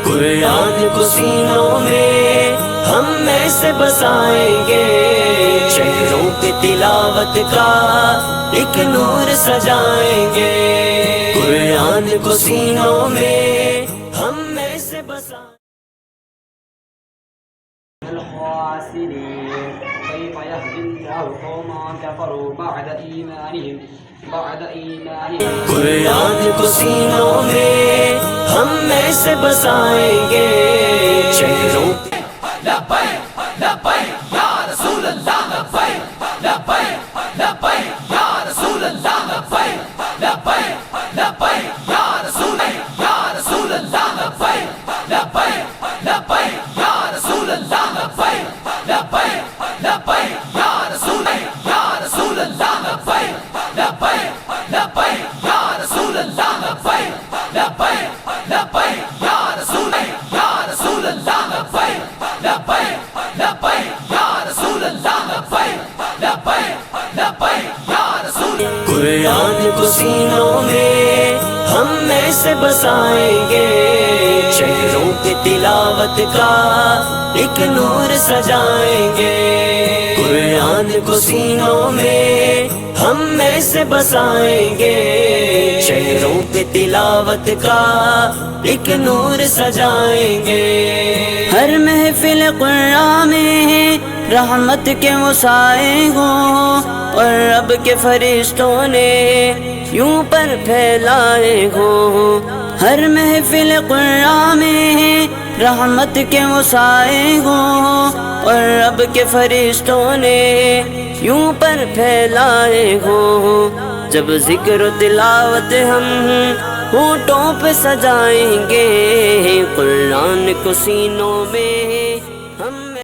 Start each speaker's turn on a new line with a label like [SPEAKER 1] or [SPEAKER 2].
[SPEAKER 1] قرآن کو سینوں میں ہم ایسے بسائیں گے، چہروں پہ تلاوت کا ایک نور سجائیں گے، قرآن کو سینوں میں ہم ایسے بسائیں گے۔
[SPEAKER 2] الخاسرين كيف يهدي الله قوما كفروا بعد إيمانهم
[SPEAKER 1] قرآن کو سینوں میں ہم ایسے بسائیں گے، چہروں پہ
[SPEAKER 3] لبیک لبیک یا رسول اللہ، لبیک لبیک لبیک یا رسول اللہ، لبیک لبیک لبیک یا رسول اللہ، لبیک لبیک لبیک یا رسول اللہ، لبیک لبیک لبیک یا رسول اللہ، لبیک لبیک لبیک یا رسول اللہ، لبیک لبیک لبیک یا رسول اللہ، لبیک لبیک لبیک یا رسول اللہ، لبیک لبیک لبیک یا رسول اللہ۔
[SPEAKER 1] قرآن کو سینوں میں ہم ایسے بسائیں گے، چہروں پہ تلاوت کا ایک نور سجائیں گے، قرآن کو سینوں میں ہم ایسے بسائیں گے، چہروں پہ تلاوت کا ایک نور سجائیں گے۔ ہر محفل قرآن میں رحمت کے وہ سائے ہوں، اور رب کے فرشتوں نے یوں پر پھیلائے ہوں، ہر محفل قرآن میں رحمت کے وہ سائے ہوں، اور رب کے فرشتوں نے یوں پر پھیلائے ہوں، جب ذکر و تلاوت ہم ہونٹوں پہ سجائیں گے، قرآن کو سینوں میں